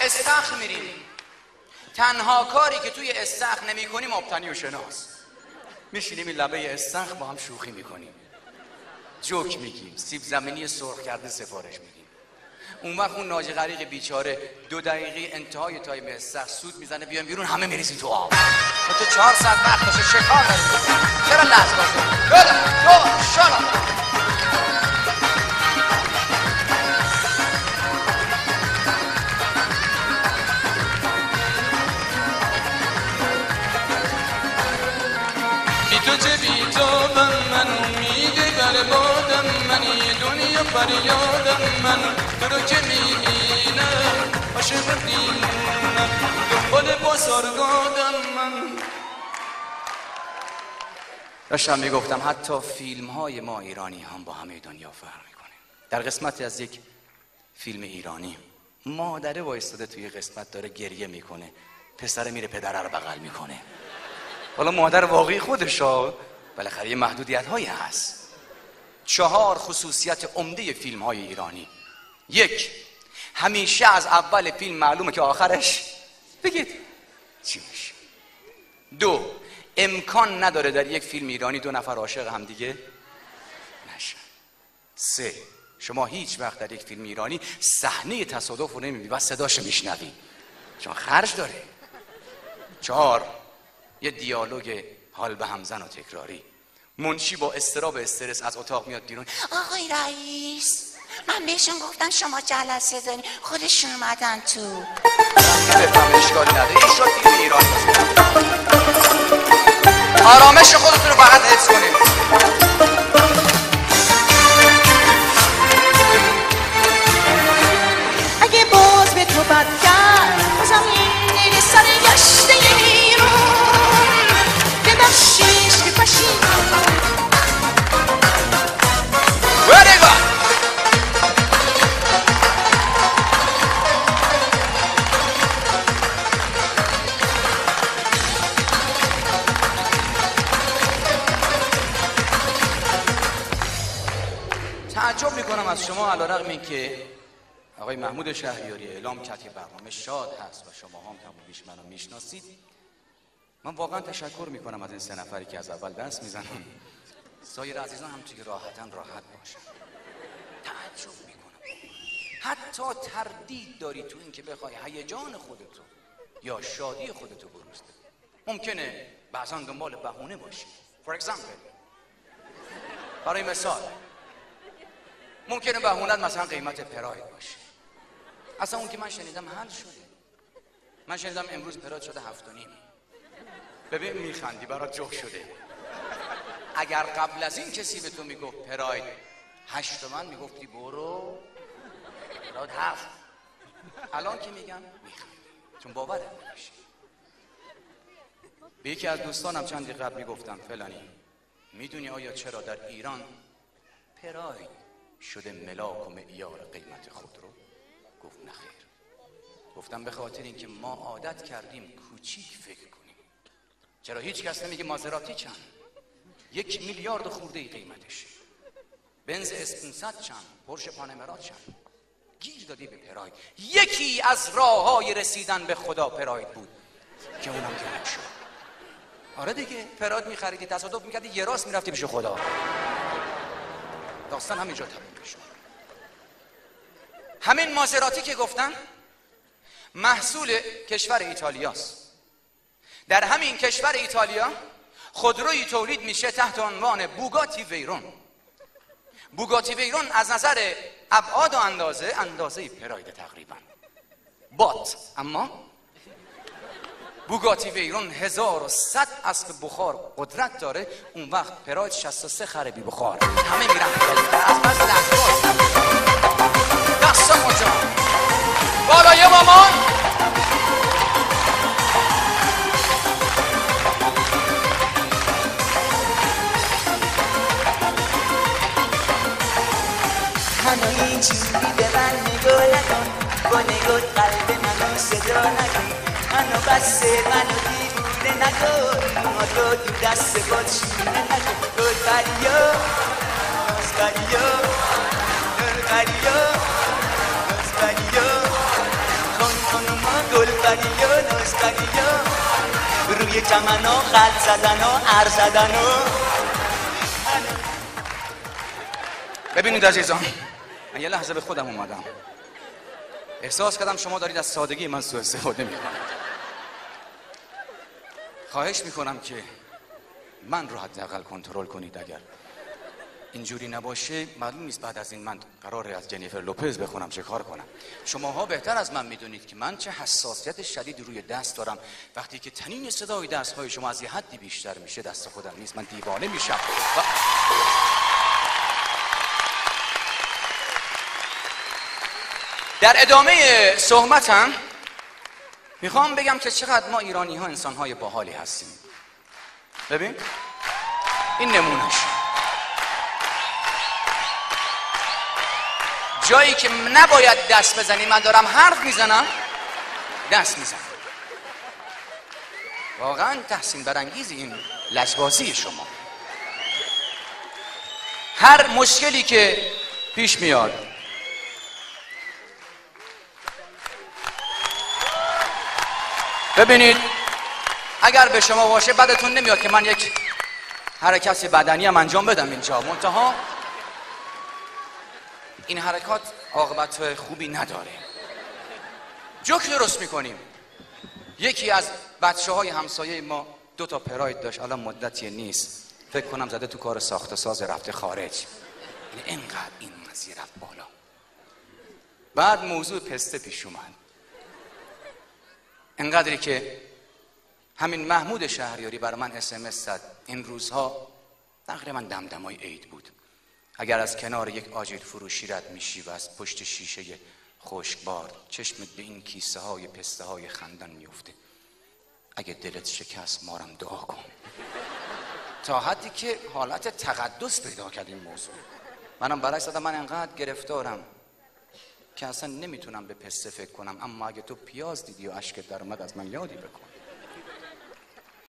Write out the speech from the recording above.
استخر میریم. تنها کاری که توی استخر نمی کنیم آبتنی و شناس. میشینیم این لبه استخر با هم شوخی میکنیم، جوک میگیم، سیب زمینی سرخ کرده سفارش میدیم. اون وقت اون ناجی غریق بیچاره 2 دقیقه انتهای تایم استخر سود میزنه بیان بیرون، همه میریزیم تو آب. تو 4 ساعت وقت داشته شکار داریم. چرا لحظه بازه؟ تو شالا تو چه بیتابم من میده بر بادم من یه دنیا فریادم من تو رو که میبینم عاشق دیوونم دنبال بازارگادم من. داشتم میگفتم حتی فیلم های ما ایرانی هم با همه دنیا فرق میکنه. در قسمتی از یک فیلم ایرانی مادره وایستاده توی قسمت داره گریه میکنه، پسره میره پدره رو بغل میکنه. حالا مادر واقعی خودشا بالاخره یه محدودیت هایی هست. 4 خصوصیت عمده فیلم های ایرانی. 1، همیشه از اول فیلم معلومه که آخرش بگید چی میشه. 2، امکان نداره در یک فیلم ایرانی 2 نفر عاشق هم دیگه نشن. 3، شما هیچ وقت در یک فیلم ایرانی صحنه تصادف رو نمیبینی و صداشو میشنوی چون خرج داره. 4، یه دیالوگ حال به همزن و تکراری. منشی با اضطراب استرس از اتاق میاد بیرون. آقای رئیس، من بهشون گفتم شما جلسه دارین، خودشون اومدن تو. بفهم اشکالی نداره، این شد فیلم ایرانی. آرامش خودتون رو فقط حفظ کنید. اگه باز به تو بد کرد بازم این سر گشته ایران ببخشیش که پشیدم. Very good. تعجب میکنم از شما علیرغم اینکه آقای محمود شهریاری اعلام کرد که برنامه شاد هست و شما هم کم بیش منو میشناسید. من واقعا تشکر میکنم از این 3 نفری که از اول دست میزنن. سایر عزیزان هم توی راحت باشن. تعجب میکنم حتی تردید داری تو این که بخوای هیجان خودتو یا شادی خودتو بروز بدی. ممکنه بعضا دنبال بهونه باشی. For example، برای مثال ممکنه بهونت مثلا قیمت پراید باشه. اصلا اون که من شنیدم حل شده. من شنیدم امروز پراید شده 7.5. ببین میخندی، برات جوک شده. اگر قبل از این کسی به تو میگفت پراید 8 تومن میگفتی برو پراید 7. الان که میگم میخندی چون باورت نمیشه. به یکی از دوستانم چندی قبل میگفتم فلانی میدونی آیا چرا در ایران پراید شده ملاک و معیار قیمت خودرو؟ گفت نخیر. گفتم به خاطر اینکه ما عادت کردیم کوچیک فکر کنیم. چرا هیچ کس نمیگه مازراتی چند؟ 1 میلیارد خورده ای قیمتش. بنز اس500 چند؟ پرش پانمرا چند؟ گیر دادی به پراید. یکی از راههای رسیدن به خدا پراید بود که اونم که نشد. آره دیگه، پراید میخریدی، تصادف میکردی، یه راست میرفتی پیش خدا. داستان همینجا تموم شد. همین مازراتی که گفتن محصول کشور ایتالیاست. در همین کشور ایتالیا خودرویی تولید میشه تحت عنوان بوگاتی ویرون. بوگاتی ویرون از نظر ابعاد و اندازه پراید تقریبا بات، اما بوگاتی ویرون 1100 اسب بخار قدرت داره. اون وقت پراید 63 خر بی بخار. همه میرن از بس لحظات دست مجا بالای مامان. منو اینجوری به من نگاه نکن، با نگاه قلب منو صدا نکن. منو بسه منو دیوونه نکن، ما تو دست باد شونه نکن. تو دریا دریا دریا سگی ها روی چمن ها خط زدن ها عر زدن ها. ببینید عزیزان، من یه لحظه به خودم اومدم، احساس کردم شما دارید از سادگی من سوء استفاده میکنید. خواهش میکنم که من رو حداقل کنترل کنید. اگر اینجوری نباشه معلوم نیست بعد از این من قراره از جنیفر لوپز بخونم چه کار کنم. شماها بهتر از من میدونید که من چه حساسیت شدید روی دست دارم. وقتی که تنین صدای دستهای شما از یه حدی بیشتر میشه دست خودم نیست، من دیوانه میشم. در ادامه صحبتم میخوام بگم که چقدر ما ایرانی ها انسان های باحالی هستیم. ببین این نمونش، جایی که نباید دست بزنی من دارم حرف میزنم دست میزنم. واقعا تحسین برانگیز این لجبازی شما. هر مشکلی که پیش میاد ببینید اگر به شما باشه بدتون نمیاد که من یک حرکت بدنی هم انجام بدم اینجا، منتها این حرکات عاقبت خوبی نداره. جوک درست میکنیم. یکی از بچه های همسایه ما 2 تا پراید داشت، الان مدتی نیست، فکر کنم زده تو کار ساخت ساز رفته خارج. اینقدر این قضیه رفت بالا. بعد موضوع پسته پیش اومد، انقدری که همین محمود شهریاری برای من SMS زد. این روزها تقریبا دمدمای عید بود. اگر از کنار یک آجیل فروشی رد میشی و از پشت شیشه خشکبار چشمت به این کیسه های پسته های خندان میفته، اگه دلت شکست مارم دعا کن. تا حدی که حالت تقدس پیدا کرد این موضوع. منم برعکس دادم، من انقدر گرفتارم که اصلا نمیتونم به پسته فکر کنم، اما اگه تو پیاز دیدی و اشکت در اومد از من یادی بکن.